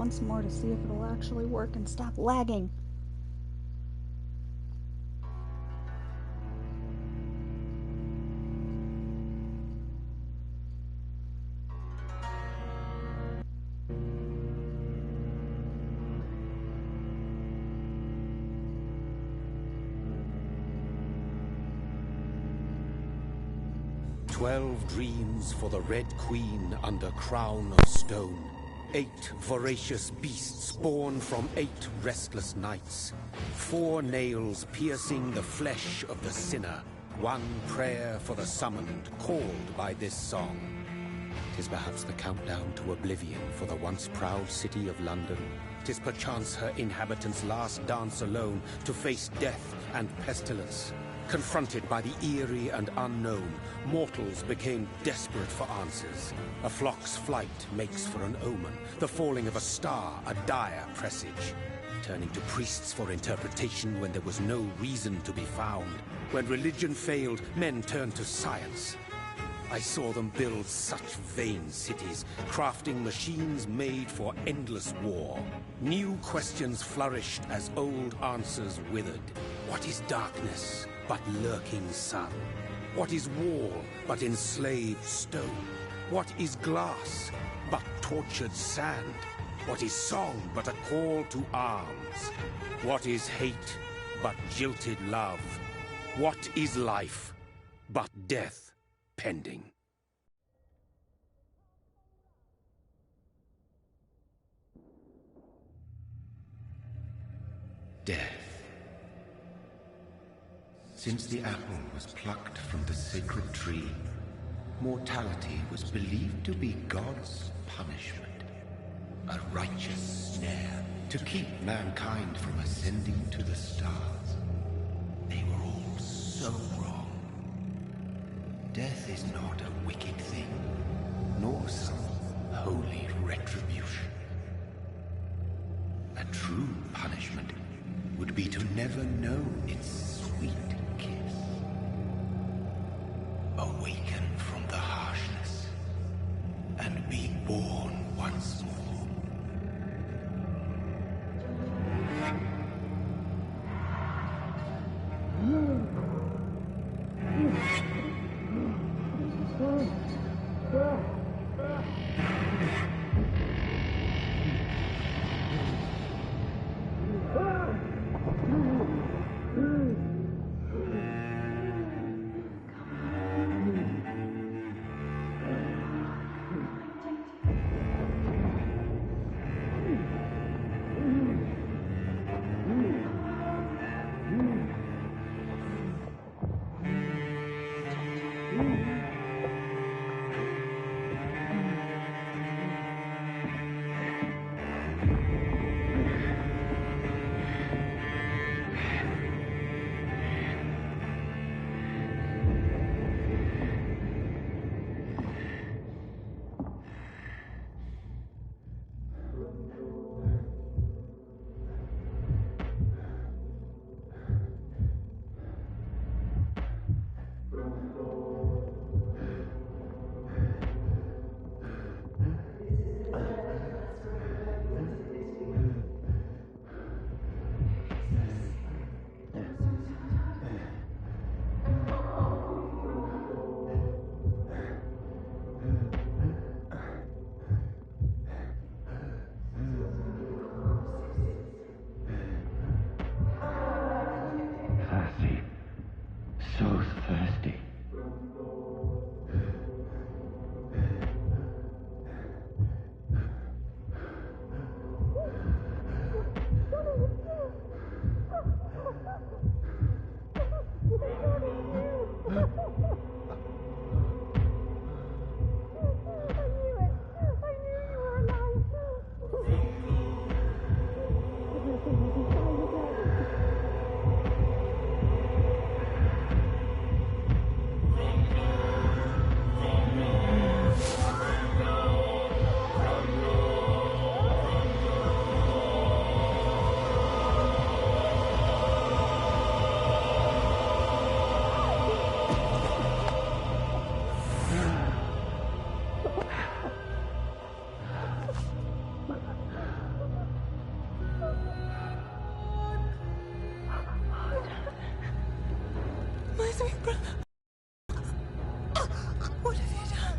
once more to see if it'll actually work and stop lagging. "12 dreams for the Red Queen under crown of stone. 8 voracious beasts born from 8 restless nights. 4 nails piercing the flesh of the sinner. 1 prayer for the summoned, called by this song. 'Tis perhaps the countdown to oblivion for the once proud city of London. 'Tis perchance her inhabitants' last dance alone to face death and pestilence. Confronted by the eerie and unknown, mortals became desperate for answers. A flock's flight makes for an omen, the falling of a star a dire presage. Turning to priests for interpretation when there was no reason to be found. When religion failed, men turned to science. I saw them build such vain cities, crafting machines made for endless war. New questions flourished as old answers withered. What is darkness but lurking sun? What is wall but enslaved stone? What is glass but tortured sand? What is song but a call to arms? What is hate but jilted love? What is life but death pending? Death. Since the apple was plucked from the sacred tree, mortality was believed to be God's punishment. A righteous snare to keep mankind from ascending to the stars. They were all so wrong. Death is not a wicked thing, nor some holy retribution. A true punishment would be to never know its sweet kiss. Awaken from the harshness and be born once more.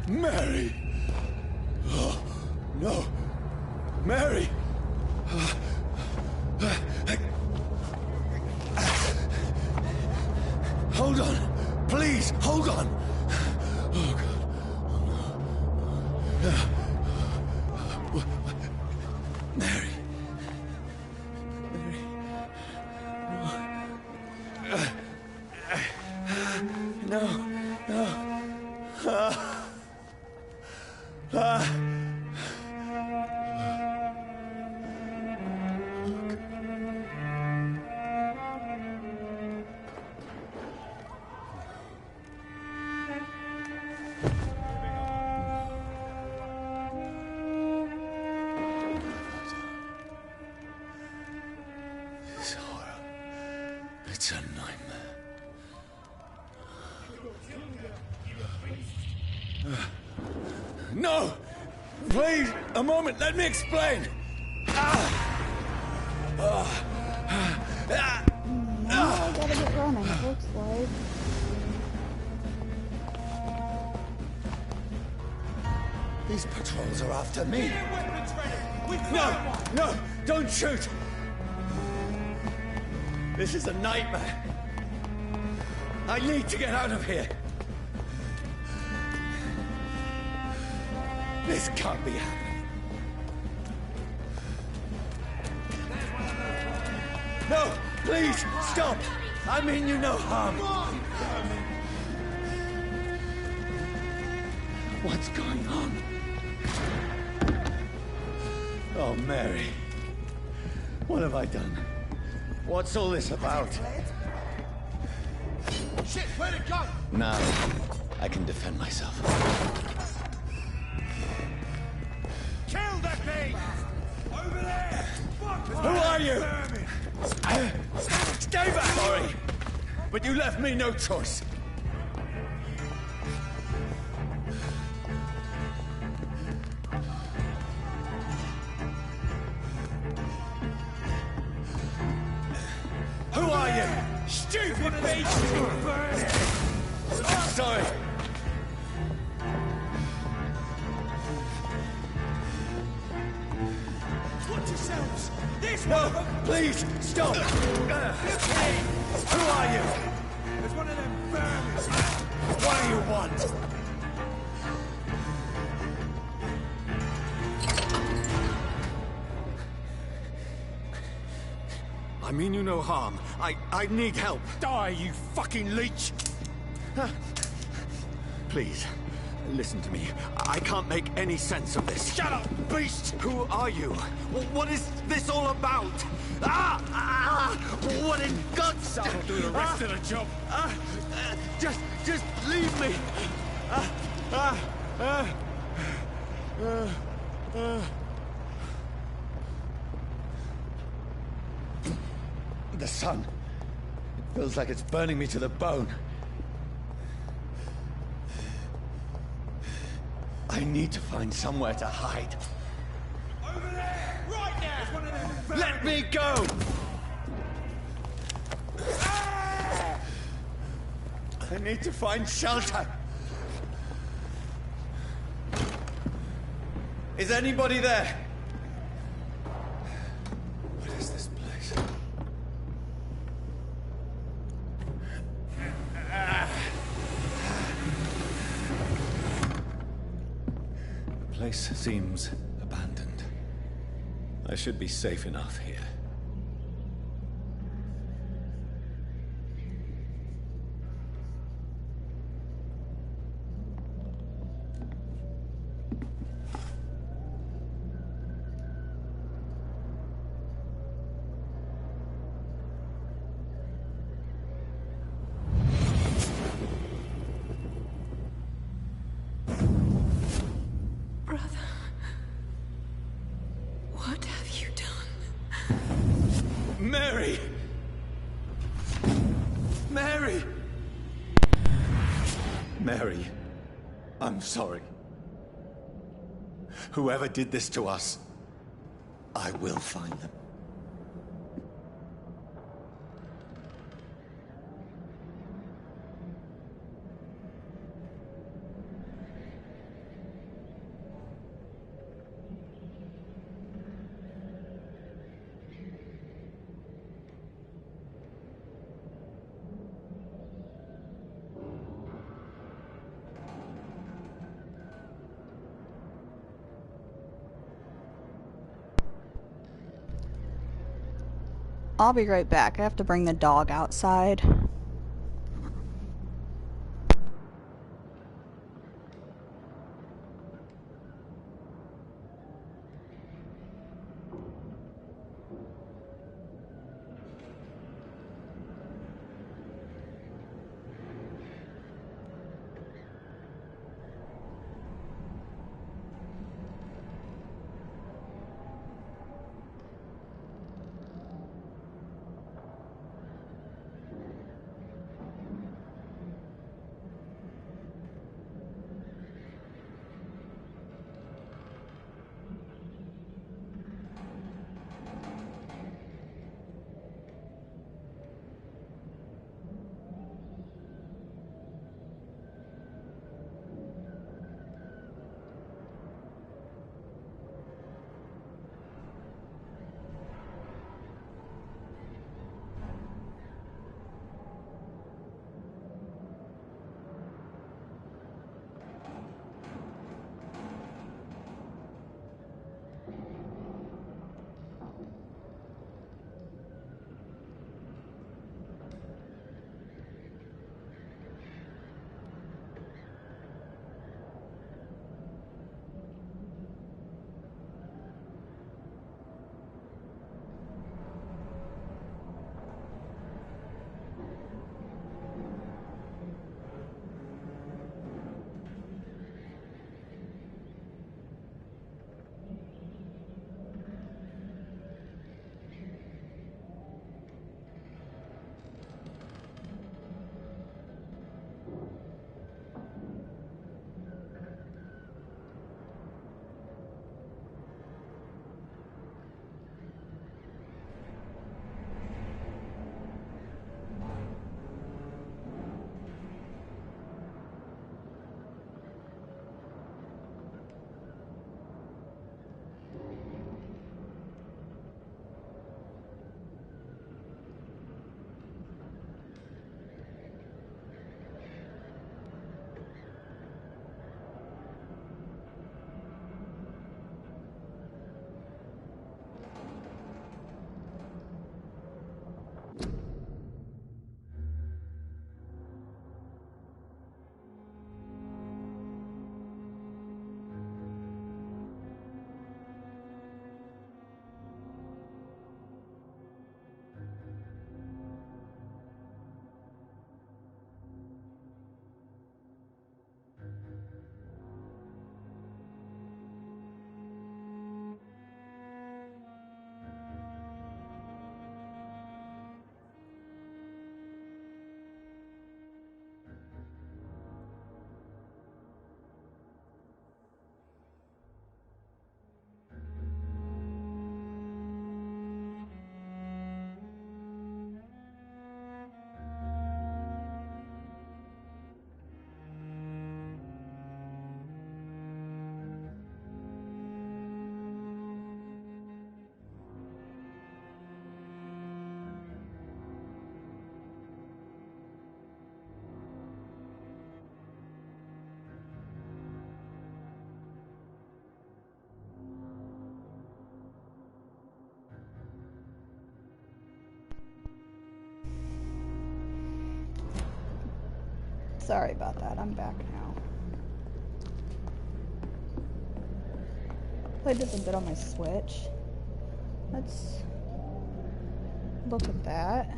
Mary! Oh, no! Mary! Hold on! Please, hold on! Oh, God. Oh, no. Mary. Mary. No. No. This horror. It's a nightmare. No! Please, a moment, let me explain! Now I gotta get running, it looks like. These patrols are after me. No! No! Don't shoot! This is a nightmare. I need to get out of here. This can't be happening. No! Please, stop! I mean you no harm. What's going on? Oh, Mary. What have I done? What's all this about? Shit, where'd it go? Now, I can defend myself. Kill that thing! Over there! Fuck! Who are you? Stay back! Sorry, but you left me no choice. Who are you? Stupid beast! Sorry. Watch yourselves! This No, one! please, stop! Who are you? There's one of them vermin! What do you want? I mean you no harm. I need help. Die, you fucking leech! Please, listen to me. I can't make any sense of this. Shut up, beast! Who are you? What is this all about? What in God's name? I'll do the rest of the job. Just leave me. The sun. It feels like it's burning me to the bone. I need to find somewhere to hide. Over there! Right now! There's one of them vermin! Let me go! I need to find shelter. Is anybody there? What is this place? The place seems abandoned. I should be safe enough here. Brother, what have you done? Mary! Mary! Mary, I'm sorry. Whoever did this to us, I will find them. I'll be right back. I have to bring the dog outside. Sorry about that, I'm back now. Played this a bit on my Switch. Let's look at that.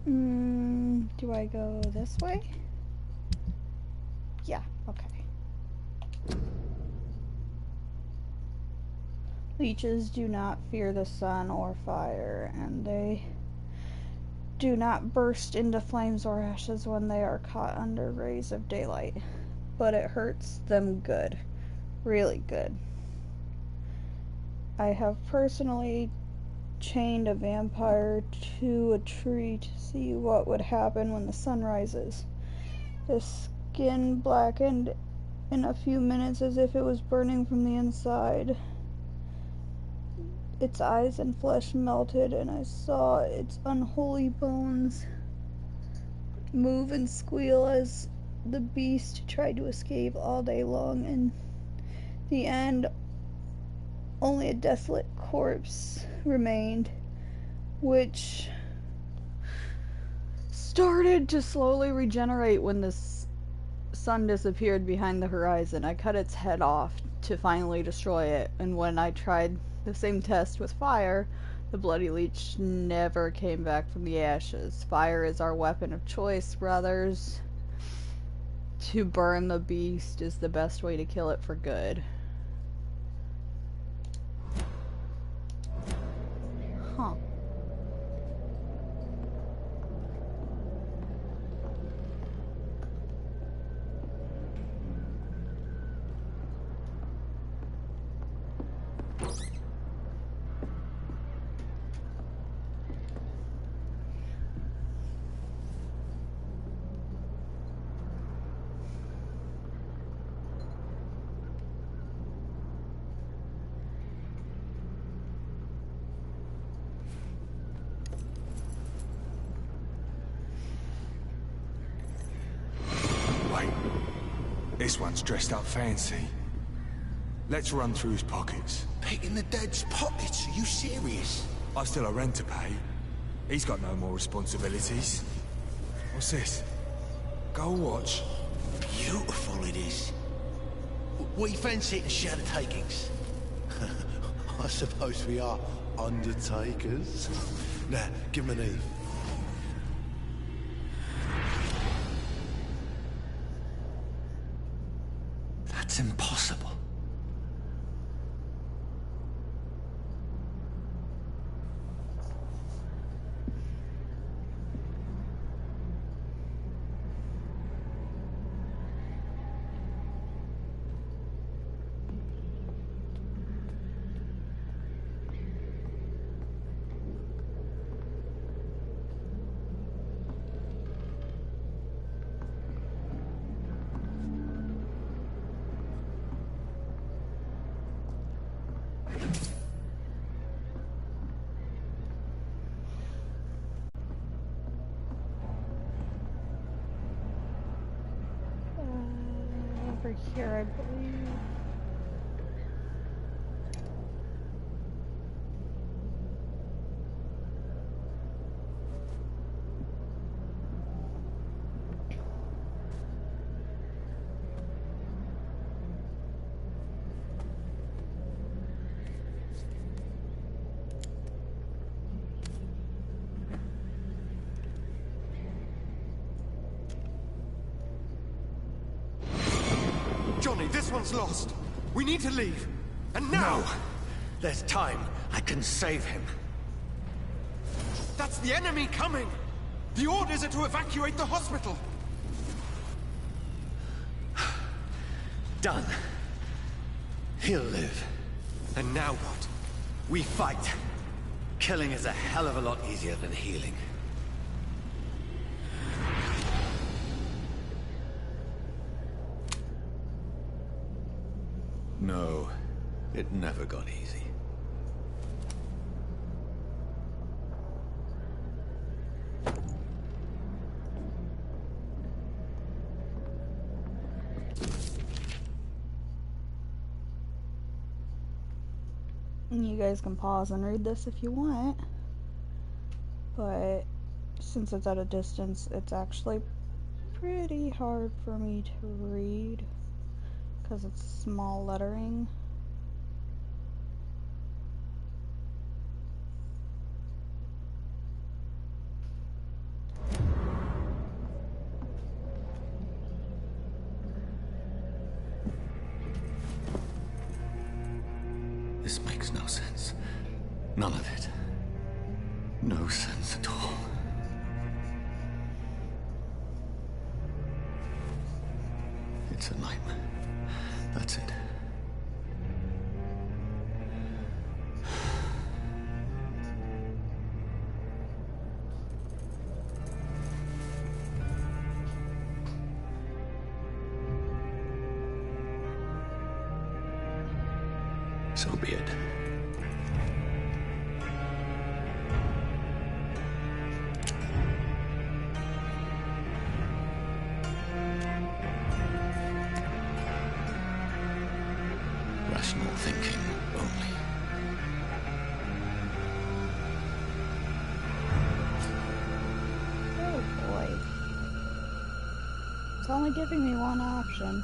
Do I go this way? Yeah, okay. Leeches do not fear the sun or fire, and they do not burst into flames or ashes when they are caught under rays of daylight, but it hurts them good, really good. I have personally chained a vampire to a tree to see what would happen when the sun rises. The skin blackened in a few minutes as if it was burning from the inside. Its eyes and flesh melted, and I saw its unholy bones move and squeal as the beast tried to escape all day long, and the end, only a desolate corpse remained, which started to slowly regenerate when the sun disappeared behind the horizon. I cut its head off to finally destroy it, and when I tried the same test with fire, the bloody leech never came back from the ashes. Fire is our weapon of choice, brothers. To burn the beast is the best way to kill it for good. Huh. This one's dressed up fancy. Let's run through his pockets. Picking the dead's pockets? Are you serious? I've still a rent to pay. He's got no more responsibilities. What's this? Gold watch. Beautiful it is. We fancy it and share the takings. I suppose we are undertakers. Now, give him an Eve. That's impossible. Over here, I believe. Johnny, this one's lost. We need to leave. And now! No. There's time. I can save him. That's the enemy coming! The orders are to evacuate the hospital! Done. He'll live. And now what? We fight. Killing is a hell of a lot easier than healing. No, it never got easy. You guys can pause and read this if you want, but since it's at a distance, it's actually pretty hard for me to read because it's small lettering. This makes no sense. None of it. No sense at all. It's a nightmare. That's it. So be it. It's only giving me one option.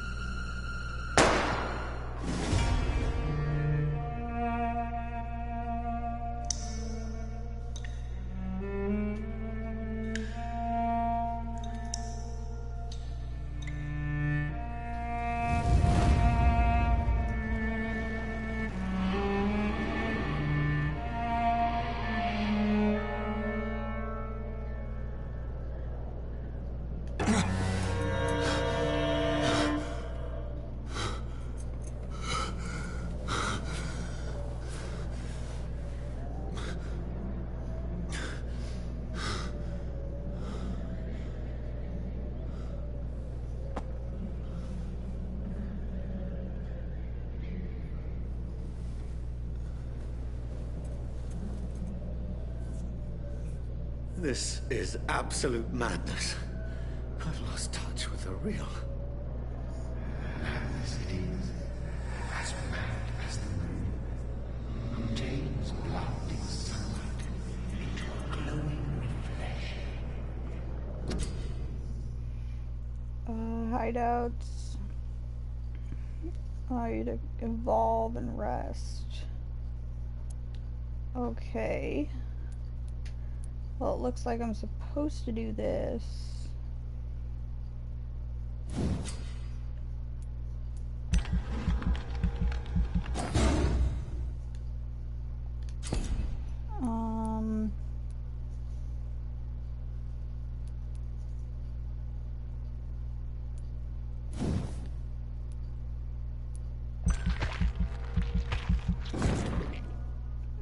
This is absolute madness. I've lost touch with the real. Madness it is. As mad as the moon. Contains blinding sunlight into a glowing reflection. Hideouts. Allow you to evolve and rest. Okay. Well, it looks like I'm supposed to do this.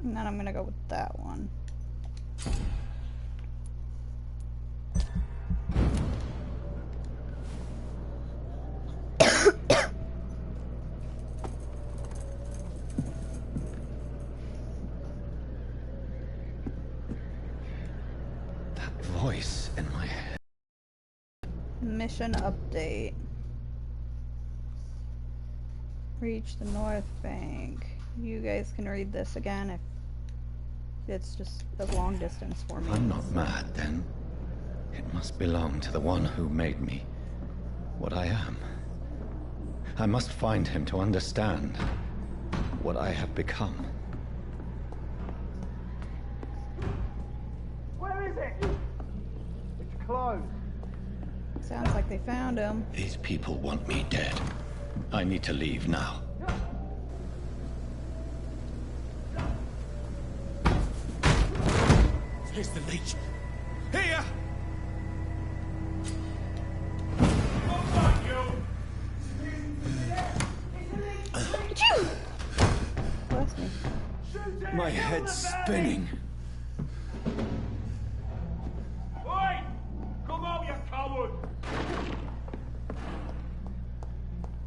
And then I'm gonna go with that one. Voice in my head. Mission update. Reach the North Bank. You guys can read this again if it's just a long distance for me. I'm not mad, then. It must belong to the one who made me what I am. I must find him to understand what I have become. Where is it? It's closed. Sounds like they found him. These people want me dead. I need to leave now. Here's the leech. Here! Bless me. My head's spinning. Oi! Come out, you coward!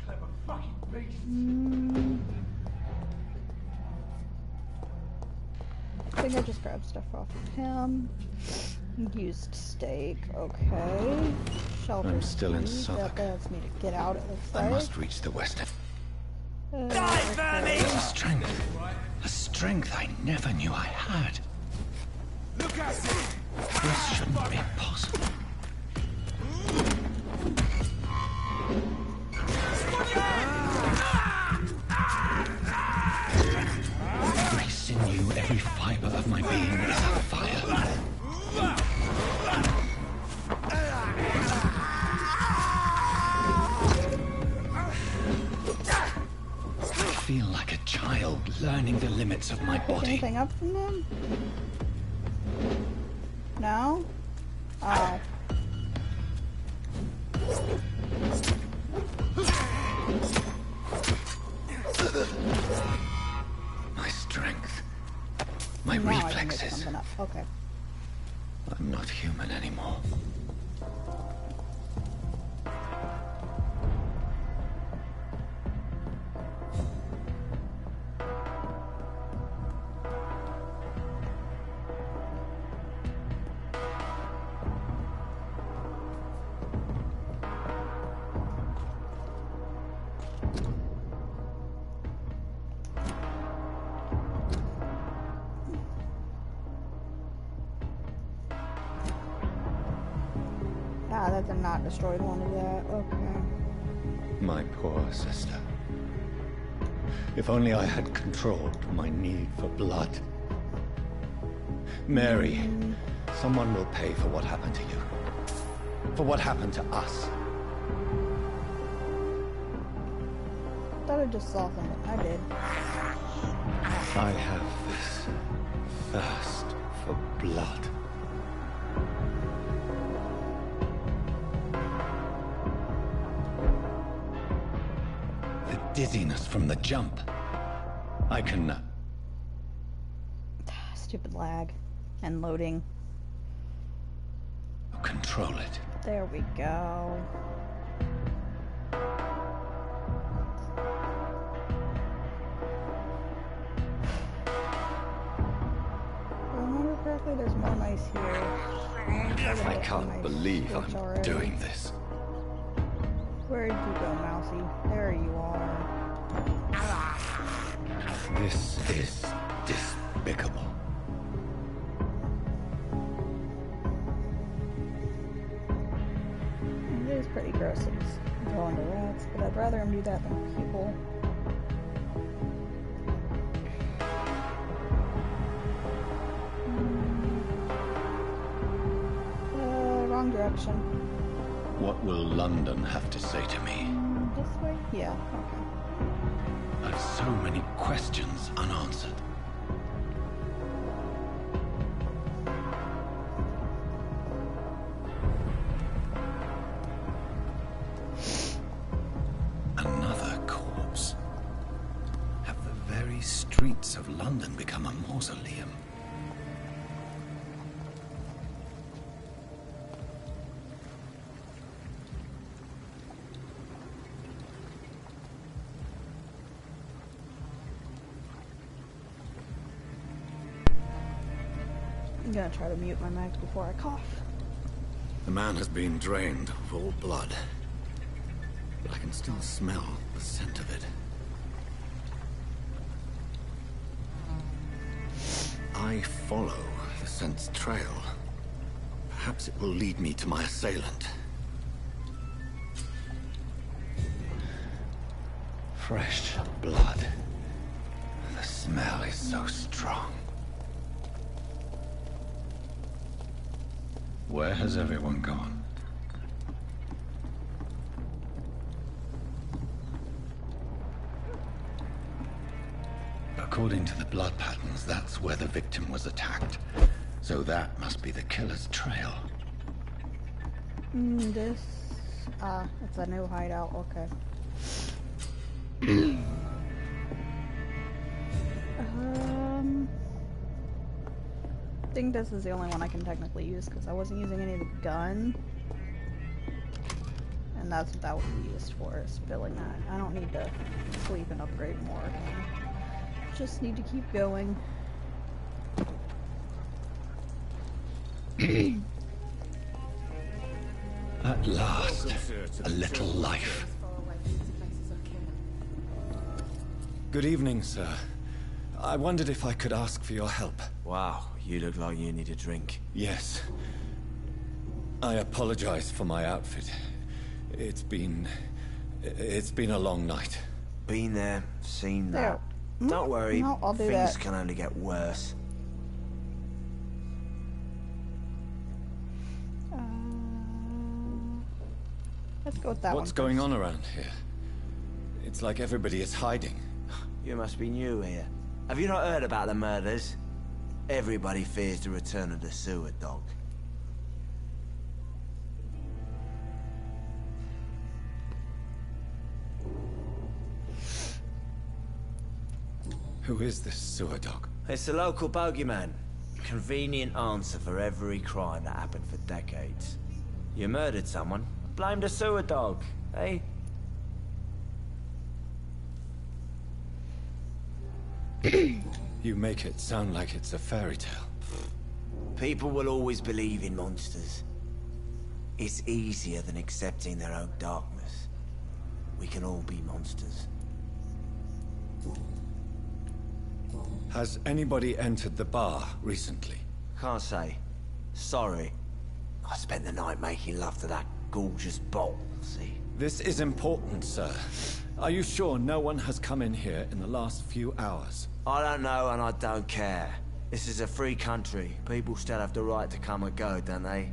Clever fucking beast. I think I just grabbed stuff off of him. Used steak, okay. Shelter. I'm still in speed. Southwark. That allows me to get out, it looks I like. must reach the west end. Okay. A strength I never knew I had. Look at it! This shouldn't be possible. Every sinew, every fiber of my being is on fire. I feel like a child learning the limits of my Pick body. anything up from them? No? Oh. My strength, my Now I can pick reflexes. something up. Okay. I'm not human anymore. Ah, that did not destroy one of that. Okay. My poor sister. If only I had controlled my need for blood. Mary, someone will pay for what happened to you. For what happened to us. I thought it just softened it. I did. I have this thirst for blood. The dizziness from the jump. I can... Stupid lag. And loading. control it. There we go. Correctly, there's more mice here. I can't believe I'm doing this. Where'd you go, Mousy? There you are. This is despicable. It is pretty gross that he's going to rats, but I'd rather him do that than people. Wrong direction. What will London have to say to me? This way? Yeah, okay. I've so many questions unanswered. Another corpse. Have the very streets of London become a mausoleum? I'm gonna try to mute my mic before I cough. The man has been drained of all blood, but I can still smell the scent of it. I follow the scent's trail. Perhaps it will lead me to my assailant. Fresh blood. The smell is so strong. Where has everyone gone? According to the blood patterns, that's where the victim was attacked. So that must be the killer's trail. This... it's a new hideout, okay. I think this is the only one I can technically use because I wasn't using any of the gun. And that's what that would be used for, is filling that. I don't need to sleep and upgrade more. Just need to keep going. At last, a little life. Good evening, sir. I wondered if I could ask for your help. Wow, you look like you need a drink. Yes. I apologize for my outfit. It's been a long night. Been there, seen that. There. Don't worry, No, I'll do things that. can only get worse. Let's go with that one. What's going on around here? It's like everybody is hiding. You must be new here. Have you not heard about the murders? Everybody fears the return of the sewer dog. Who is this sewer dog? It's the local bogeyman. Convenient answer for every crime that happened for decades. You murdered someone, blame the sewer dog, eh? You make it sound like it's a fairy tale. People will always believe in monsters. It's easier than accepting their own darkness. We can all be monsters. Has anybody entered the bar recently? Can't say. Sorry. I spent the night making love to that gorgeous bottle, see? This is important, sir. Are you sure no one has come in here in the last few hours? I don't know and I don't care. This is a free country. People still have the right to come and go, don't they?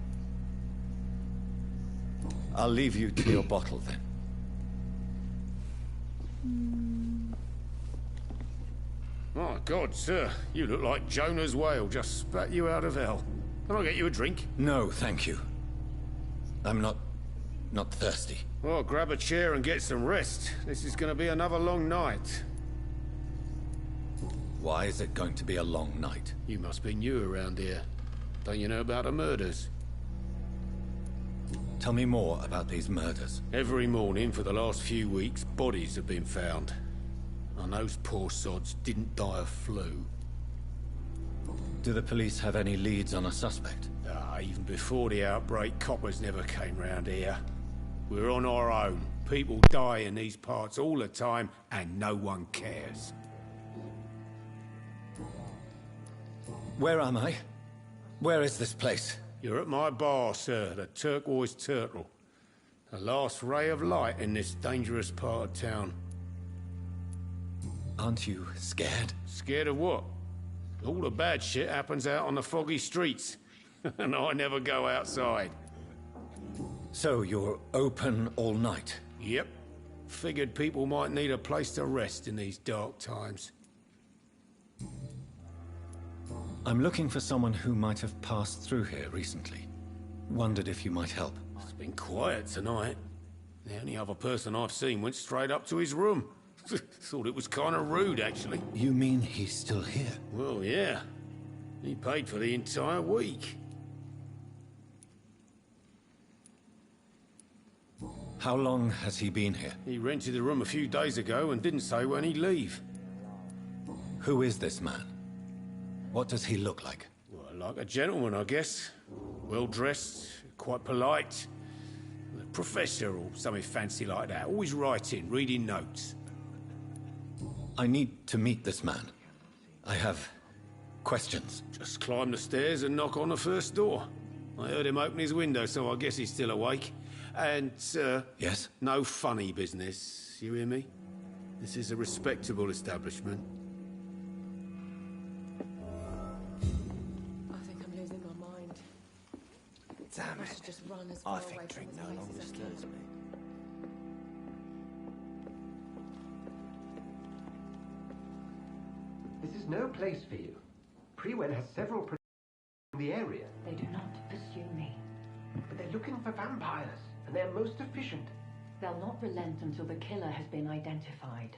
I'll leave you to your bottle, then. My God, sir, you look like Jonah's whale just spat you out of hell. Can I get you a drink? No, thank you. I'm not thirsty. Well, grab a chair and get some rest. This is going to be another long night. Why is it going to be a long night? You must be new around here. Don't you know about the murders? Tell me more about these murders. Every morning for the last few weeks, bodies have been found. And those poor sods didn't die of flu. Do the police have any leads on a suspect? Even before the outbreak, coppers never came round here. We're on our own. People die in these parts all the time, and no one cares. Where am I? Where is this place? You're at my bar, sir, the Turquoise Turtle. The last ray of light in this dangerous part of town. Aren't you scared? Scared of what? All the bad shit happens out on the foggy streets. And I never go outside. So you're open all night? Yep. Figured people might need a place to rest in these dark times. I'm looking for someone who might have passed through here recently. Wondered if you might help. It's been quiet tonight. The only other person I've seen went straight up to his room. Thought it was kind of rude, actually. You mean he's still here? Well, yeah. He paid for the entire week. How long has he been here? He rented the room a few days ago and didn't say when he'd leave. Who is this man? What does he look like? Well, like a gentleman, I guess. Well-dressed, quite polite. A professor or something fancy like that. Always writing, reading notes. I need to meet this man. I have questions. Just climb the stairs and knock on the first door. I heard him open his window, so I guess he's still awake. And, sir... Yes? No funny business, you hear me? This is a respectable establishment. I think I'm losing my mind. Damn I it. should just run as I far away think from drink this no place longer as I stirs can. me. This is no place for you. Prewen has several in the area. They do not pursue me. But they're looking for vampires, and they're most efficient. They'll not relent until the killer has been identified.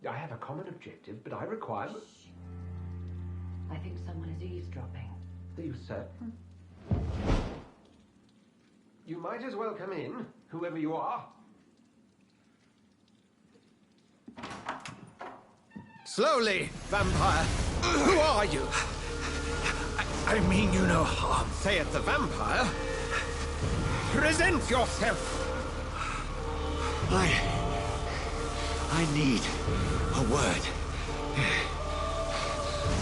I have a common objective, but I require... I think someone is eavesdropping. Do you, sir? You might as well come in, whoever you are. Slowly, vampire. Who are you? I mean you no harm, saith the vampire. Present yourself. I need a word.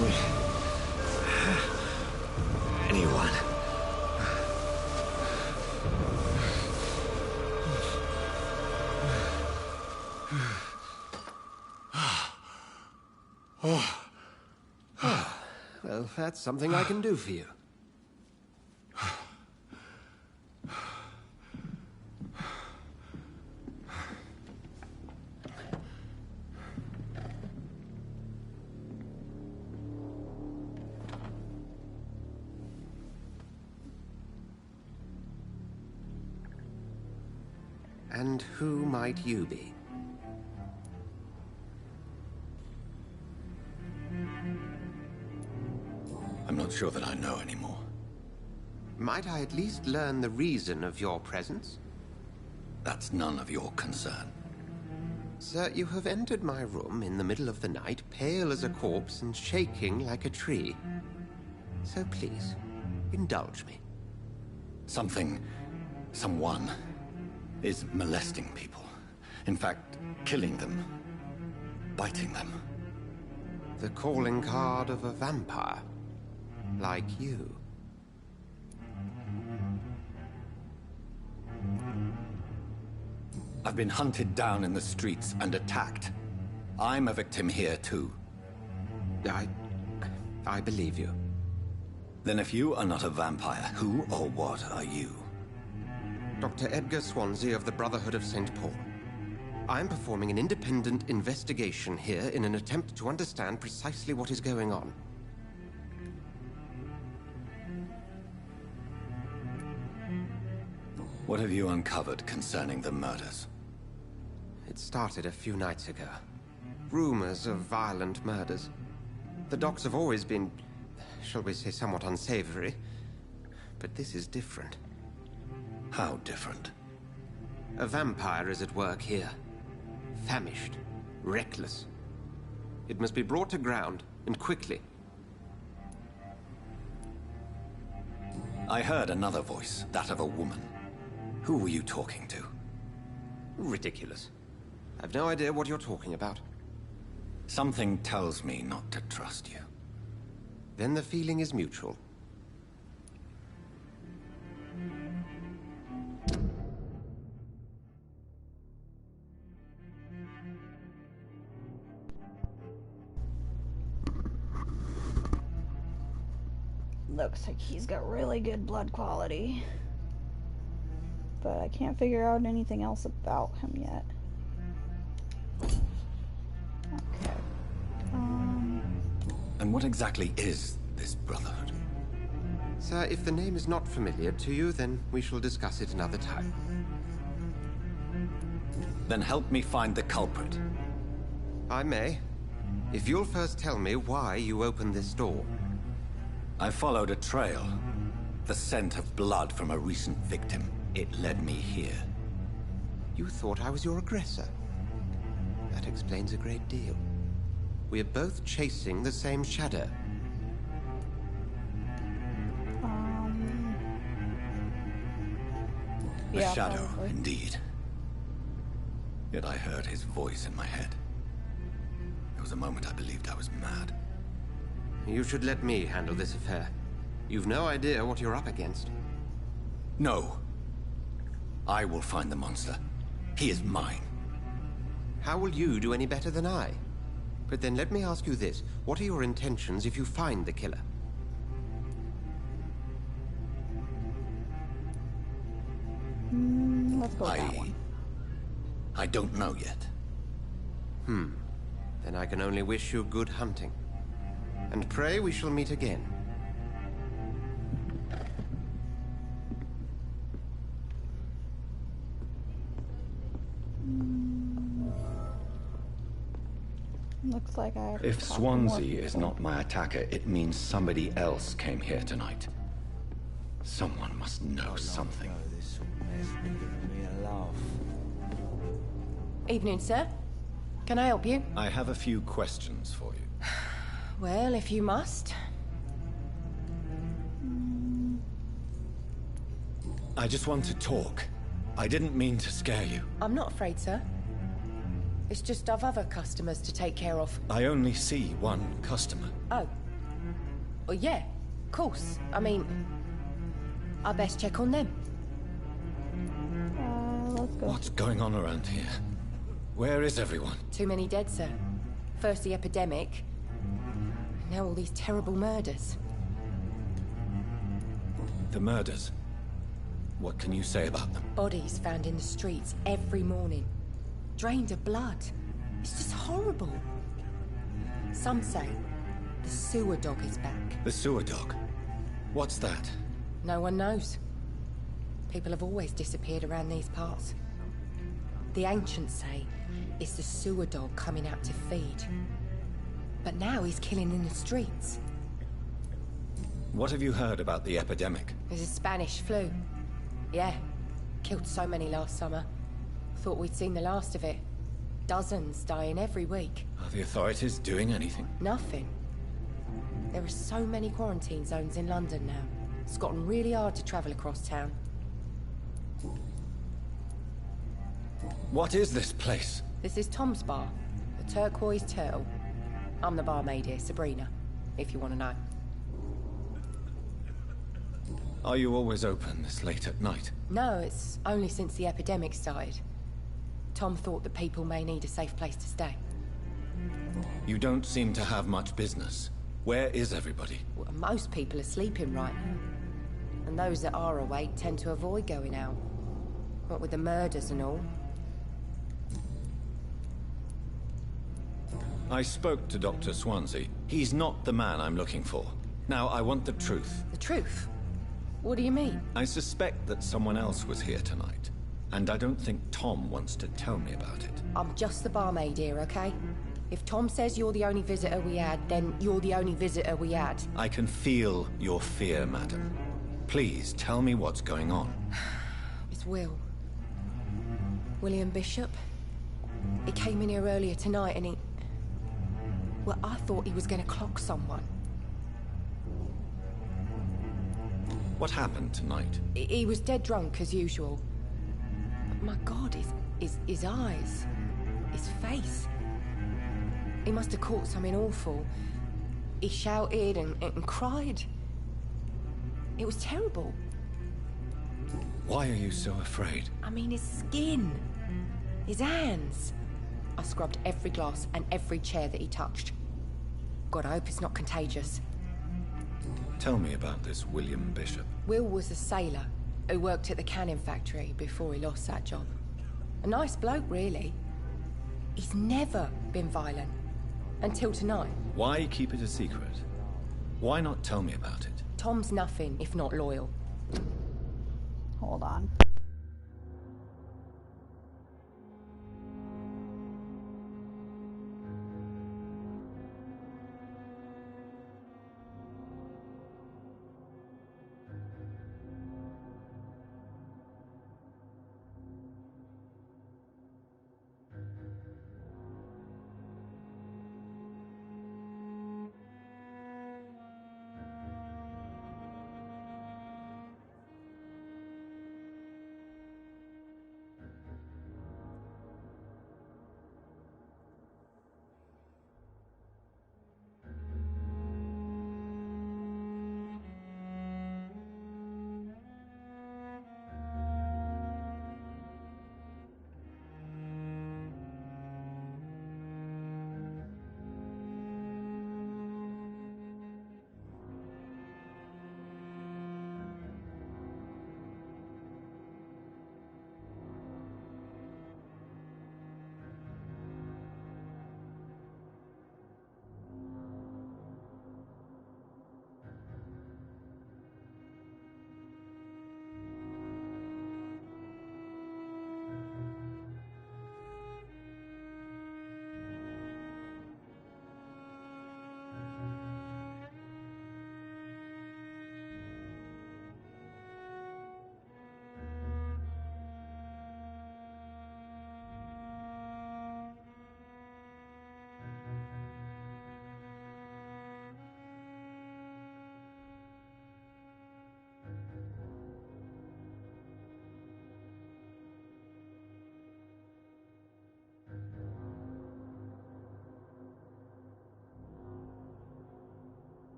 With anyone. Well, that's something I can do for you. And who might you be? I'm not sure that I know anymore. Might I at least learn the reason of your presence? That's none of your concern. Sir, you have entered my room in the middle of the night, pale as a corpse and shaking like a tree. So please, indulge me. Someone is molesting people. In fact, killing them. Biting them. The calling card of a vampire. Like you. I've been hunted down in the streets and attacked. I'm a victim here too. I believe you. Then if you are not a vampire, who or what are you? Dr. Edgar Swansea of the Brotherhood of St. Paul. I'm performing an independent investigation here in an attempt to understand precisely what is going on. What have you uncovered concerning the murders? It started a few nights ago. Rumors of violent murders. The docks have always been, shall we say, somewhat unsavory. But this is different. How different? A vampire is at work here. Famished. Reckless. It must be brought to ground, and quickly. I heard another voice, that of a woman. Who were you talking to? Ridiculous. I've no idea what you're talking about. Something tells me not to trust you. Then the feeling is mutual. Looks like he's got really good blood quality. But I can't figure out anything else about him yet. Okay. And what exactly is this Brotherhood? Sir, if the name is not familiar to you, then we shall discuss it another time. Then help me find the culprit. I may. If you'll first tell me why you opened this door. I followed a trail. The scent of blood from a recent victim. It led me here. You thought I was your aggressor. That explains a great deal. We are both chasing the same shadow. A Yeah, shadow, probably. indeed. Yet I heard his voice in my head. There was a moment I believed I was mad. You should let me handle this affair. You've no idea what you're up against. No. I will find the monster. He is mine. How will you do any better than I? But then let me ask you this. What are your intentions if you find the killer? Let's go with that one. I don't know yet. Then I can only wish you good hunting. And pray we shall meet again. Looks like I have to If talk to more Swansea is people. not my attacker, it means somebody else came here tonight. Someone must know something. Evening, sir. Can I help you? I have a few questions for you. Well, if you must. I just want to talk. I didn't mean to scare you. I'm not afraid, sir. It's just I've other customers to take care of. I only see one customer. Oh. Well, yeah, of course. I mean, I best check on them. Let's go. What's going on around here? Where is everyone? Too many dead, sir. First the epidemic, now all these terrible murders. The murders. What can you say about them? Bodies found in the streets every morning. Drained of blood. It's just horrible. Some say the sewer dog is back. The sewer dog? What's that? No one knows. People have always disappeared around these parts. The ancients say it's the sewer dog coming out to feed. But now he's killing in the streets. What have you heard about the epidemic? There's a Spanish flu. Yeah. Killed so many last summer. Thought we'd seen the last of it. Dozens dying every week. Are the authorities doing anything? Nothing. There are so many quarantine zones in London now. It's gotten really hard to travel across town. What is this place? This is Tom's bar, the Turquoise Turtle. I'm the barmaid here, Sabrina, if you want to know. Are you always open this late at night? No, it's only since the epidemic started. Tom thought that people may need a safe place to stay. You don't seem to have much business. Where is everybody? Well, most people are sleeping right now. And those that are awake tend to avoid going out. What with the murders and all. I spoke to Dr. Swansea. He's not the man I'm looking for. Now, I want the truth. The truth? What do you mean? I suspect that someone else was here tonight. And I don't think Tom wants to tell me about it. I'm just the barmaid here, okay? If Tom says you're the only visitor we had, then you're the only visitor we had. I can feel your fear, madam. Please, tell me what's going on. It's Will. William Bishop. He came in here earlier tonight and he... Well, I thought he was going to clock someone. What happened tonight? He was dead drunk, as usual. But my God, his eyes... his face... He must have caught something awful. He shouted and cried. It was terrible. Why are you so afraid? I mean, his skin. His hands. I scrubbed every glass and every chair that he touched. God, I hope it's not contagious. Tell me about this William Bishop. Will was a sailor who worked at the canning factory before he lost that job. A nice bloke, really. He's never been violent. Until tonight. Why keep it a secret? Why not tell me about it? Tom's nothing if not loyal. Hold on.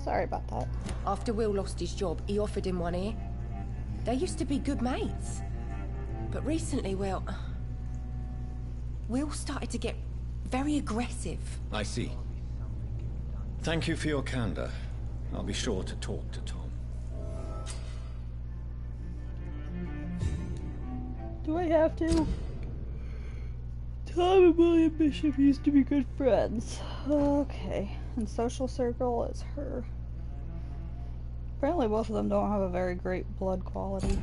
Sorry about that. After Will lost his job, he offered him one ear. They used to be good mates. But recently, well... Will started to get very aggressive. I see. Thank you for your candor. I'll be sure to talk to Tom. Do I have to? Tom and William Bishop used to be good friends. Okay. And social circle is her. Apparently both of them don't have a very great blood quality.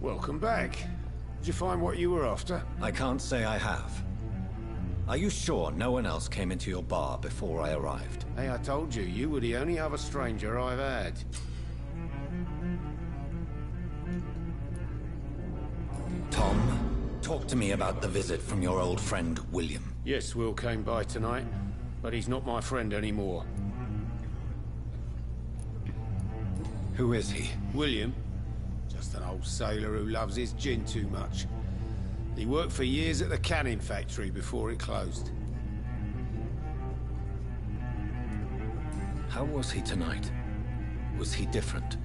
Welcome back. Did you find what you were after? I can't say I have. Are you sure no one else came into your bar before I arrived? Hey, I told you, you were the only other stranger I've had. Tom, talk to me about the visit from your old friend, William. Yes, Will came by tonight, but he's not my friend anymore. Who is he? William. Just an old sailor who loves his gin too much. He worked for years at the canning factory before it closed. How was he tonight? Was he different?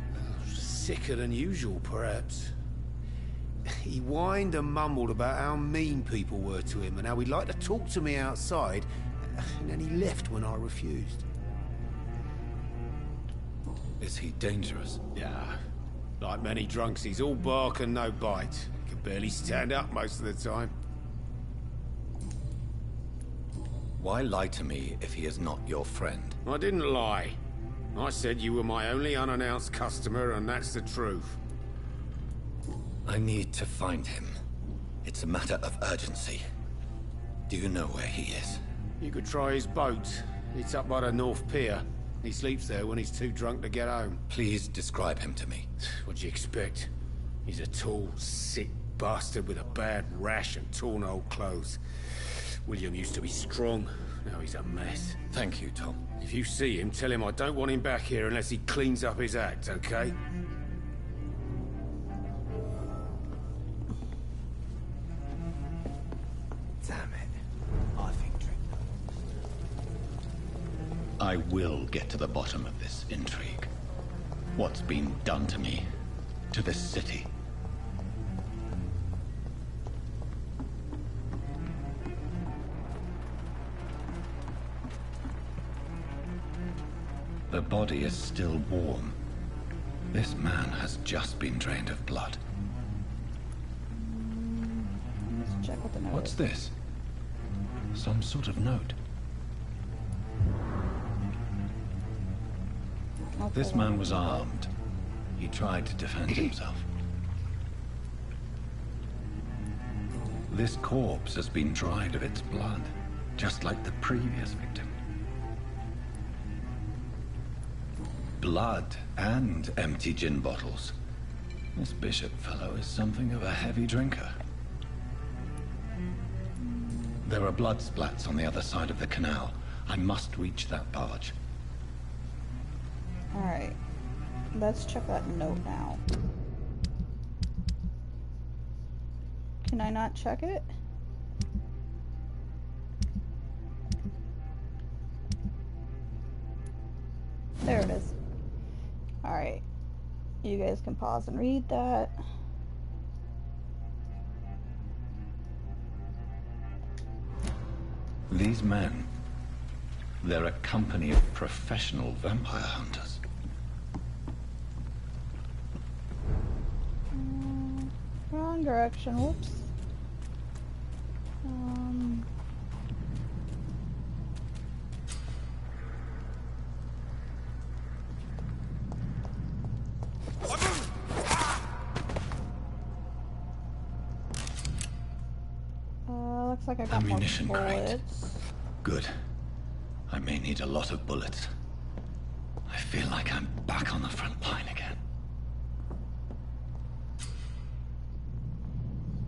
Sicker than usual, perhaps. He whined and mumbled about how mean people were to him and how he'd like to talk to me outside, and then he left when I refused. Is he dangerous? Yeah. Like many drunks, he's all bark and no bite. He can barely stand up most of the time. Why lie to me if he is not your friend? I didn't lie. I said you were my only unannounced customer, and that's the truth. I need to find him. It's a matter of urgency. Do you know where he is? You could try his boat. It's up by the North Pier. He sleeps there when he's too drunk to get home. Please describe him to me. What'd you expect? He's a tall, sick bastard with a bad rash and torn old clothes. William used to be strong. Now he's a mess. Thank you, Tom. If you see him, tell him I don't want him back here unless he cleans up his act, okay? Damn it. I think drink. I will get to the bottom of this intrigue. What's been done to me, to this city. The body is still warm. This man has just been drained of blood. Let's check what the note What's is. this? Some sort of note. This man was armed. He tried to defend himself. This corpse has been dried of its blood, just like the previous victim. Blood and empty gin bottles. This bishop fellow is something of a heavy drinker. There are blood splats on the other side of the canal. I must reach that barge. Alright. Let's check that note now. Can I not check it? There it is. Alright. You guys can pause and read that. These men, they're a company of professional vampire hunters. Wrong direction, whoops. Looks like I got Ammunition more crate. bullets. Good. I may need a lot of bullets. I feel like I'm back on the front line again.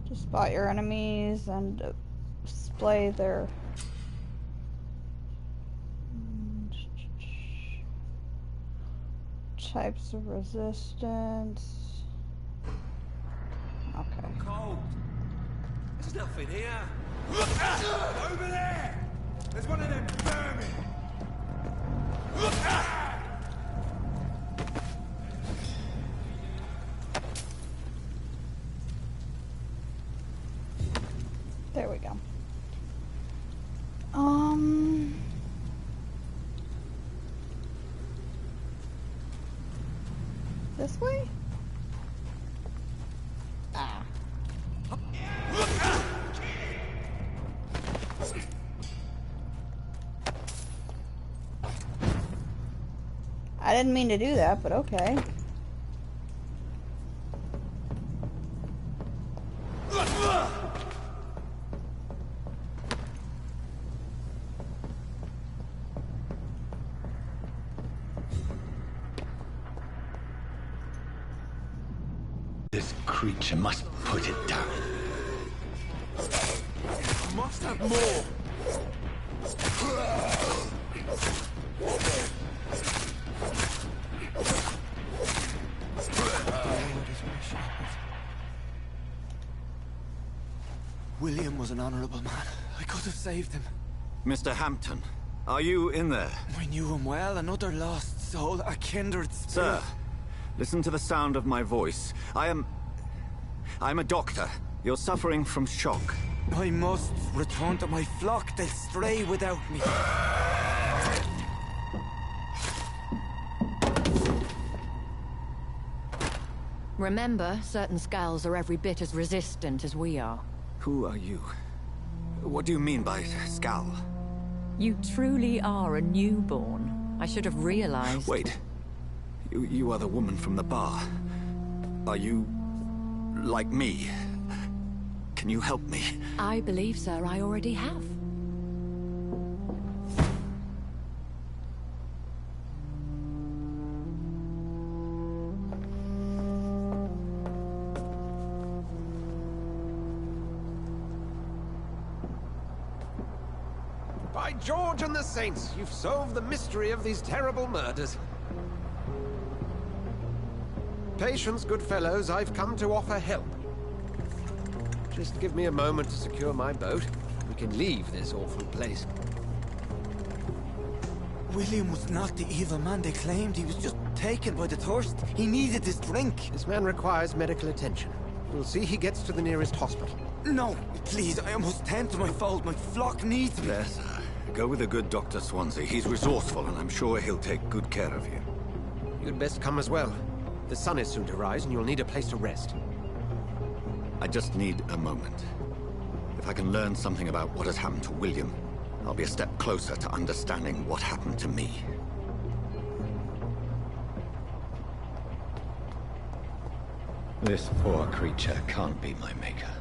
Just spot your enemies and display their types of resistance. Okay. Cold. There's nothing here. Over there! There's one of them vermin! There we go. This way? Ah. I didn't mean to do that, but okay. This creature must put it down. I must have more! William was an honorable man. I could have saved him. Mr. Hampton, Are you in there? I knew him well, another lost soul, a kindred spirit. Sir, listen to the sound of my voice. I'm a doctor. You're suffering from shock. I must return to my flock. They'll stray without me. Remember, certain skulls are every bit as resistant as we are. Who are you? What do you mean by Skal? You truly are a newborn. I should have realized. Wait. You are the woman from the bar. Are you... like me? Can you help me? I believe, sir, I already have. By George and the Saints, you've solved the mystery of these terrible murders. Patience, good fellows, I've come to offer help. Just give me a moment to secure my boat. We can leave this awful place. William was not the evil man they claimed. He was just taken by the thirst. He needed this drink. This man requires medical attention. We'll see he gets to the nearest hospital. No, please, I must tend to my fold. My flock needs me. There, sir. Go with the good Dr. Swansea. He's resourceful, and I'm sure he'll take good care of you. You'd best come as well. The sun is soon to rise, and you'll need a place to rest. I just need a moment. If I can learn something about what has happened to William, I'll be a step closer to understanding what happened to me. This poor creature can't be my maker.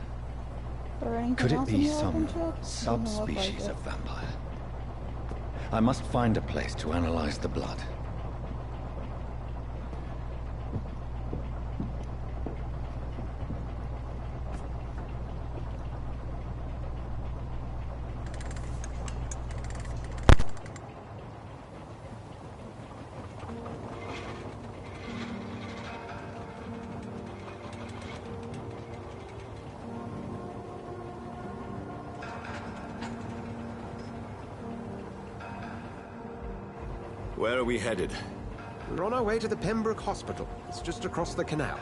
Could it be some subspecies of vampire? I must find a place to analyze the blood. Where are we headed? We're on our way to the Pembroke Hospital. It's just across the canal.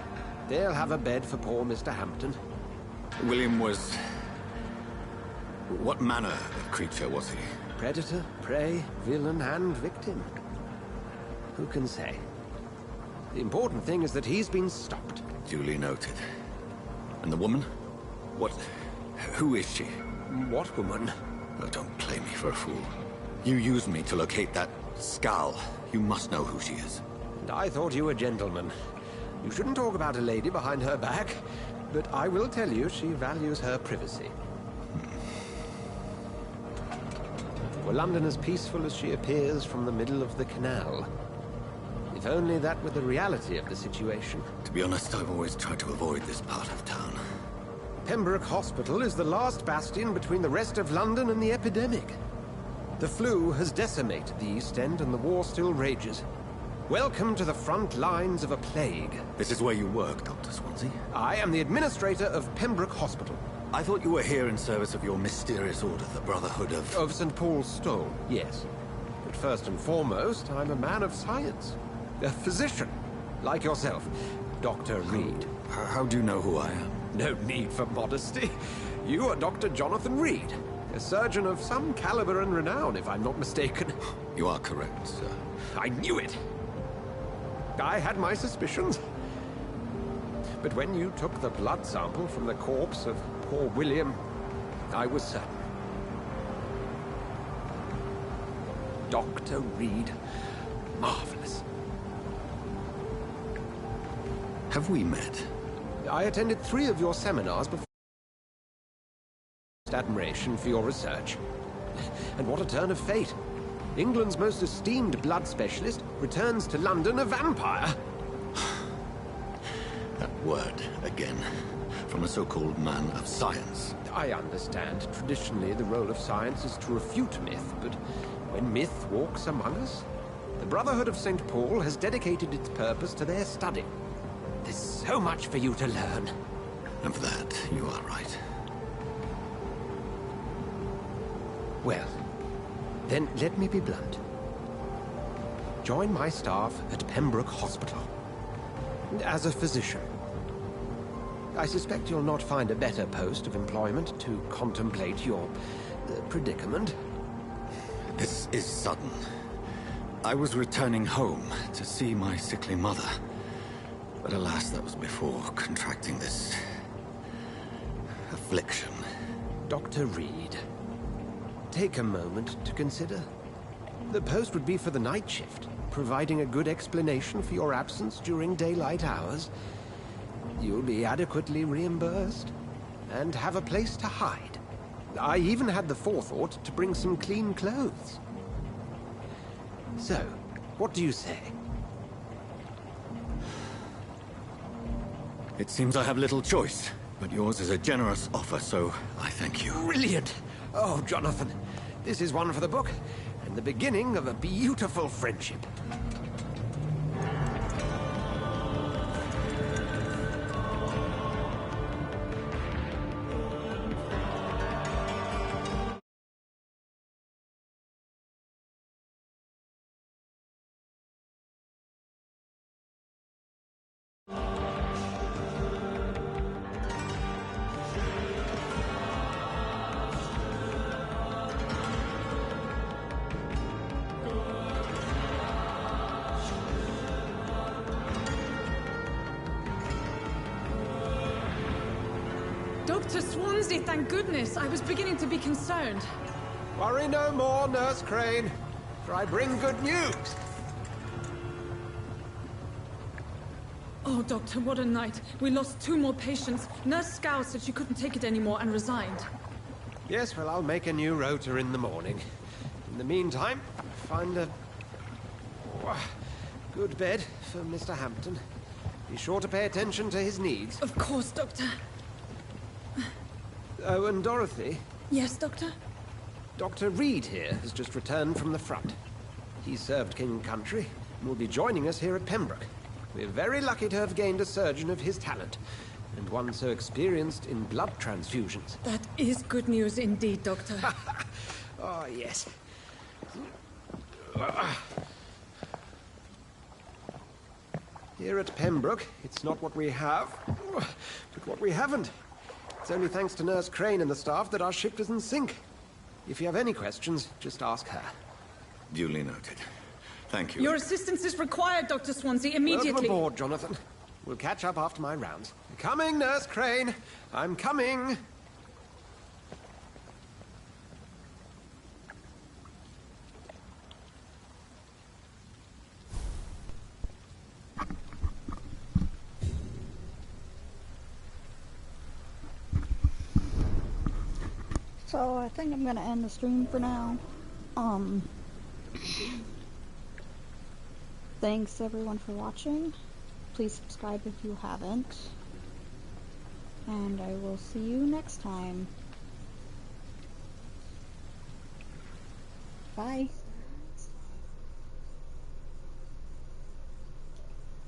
They'll have a bed for poor Mr. Hampton. William was... what manner of creature was he? Predator, prey, villain, and victim. Who can say? The important thing is that he's been stopped. Duly noted. And the woman? What... who is she? What woman? Oh, don't play me for a fool. You used me to locate that Skal. You must know who she is. And I thought you a gentleman. You shouldn't talk about a lady behind her back, but I will tell you she values her privacy. Were London as peaceful as she appears from the middle of the canal? If only that were the reality of the situation. To be honest, I've always tried to avoid this part of town. Pembroke Hospital is the last bastion between the rest of London and the epidemic. The flu has decimated the East End and the war still rages. Welcome to the front lines of a plague. This is where you work, Dr. Swansea? I am the administrator of Pembroke Hospital. I thought you were here in service of your mysterious order, the Brotherhood of... Of St. Paul's Stone, yes. But first and foremost, I'm a man of science. A physician, like yourself, Dr. Reed. How do you know who I am? No need for modesty. You are Dr. Jonathan Reed. A surgeon of some caliber and renown, if I'm not mistaken. You are correct, sir. I knew it! I had my suspicions. But when you took the blood sample from the corpse of poor William, I was certain. Dr. Reed. Marvelous. Have we met? I attended 3 of your seminars before. Admiration for your research. And what a turn of fate. England's most esteemed blood specialist returns to London a vampire. That word, again. From a so-called man of science. I understand. Traditionally, the role of science is to refute myth, but when myth walks among us, the Brotherhood of St. Paul has dedicated its purpose to their study. There's so much for you to learn. And for that, you are right. Well, Then let me be blunt. Join my staff at Pembroke Hospital. As a physician. I suspect you'll not find a better post of employment to contemplate your predicament. This is sudden. I was returning home to see my sickly mother. But alas, that was before contracting this affliction. Dr. Reed, take a moment to consider. The post would be for the night shift, providing a good explanation for your absence during daylight hours. You'll be adequately reimbursed, and have a place to hide. I even had the forethought to bring some clean clothes. So, what do you say? It seems I have little choice, but yours is a generous offer, so I thank you. Brilliant! Oh, Jonathan, this is one for the book, and the beginning of a beautiful friendship. Dr. Swansea, thank goodness. I was beginning to be concerned. Worry no more, Nurse Crane, for I bring good news. Oh, Doctor, what a night. We lost 2 more patients. Nurse Scow said she couldn't take it anymore and resigned. Yes, well, I'll make a new rota in the morning. In the meantime, find a good bed for Mr. Hampton. Be sure to pay attention to his needs. Of course, Doctor. Oh, and Dorothy? Yes, Doctor? Dr. Reed here has just returned from the front. He served King and Country and will be joining us here at Pembroke. We're very lucky to have gained a surgeon of his talent, and one so experienced in blood transfusions. That is good news indeed, Doctor. Oh, yes. Here at Pembroke, it's not what we have, but what we haven't. It's only thanks to Nurse Crane and the staff that our ship doesn't sink. If you have any questions, just ask her. Duly noted. Thank you. Your assistance is required, Dr. Swansea, immediately. Welcome aboard, Jonathan. We'll catch up after my rounds. Coming, Nurse Crane. I'm coming. So I think I'm gonna end the stream for now. Thanks everyone for watching. Please subscribe if you haven't. And I will see you next time. Bye.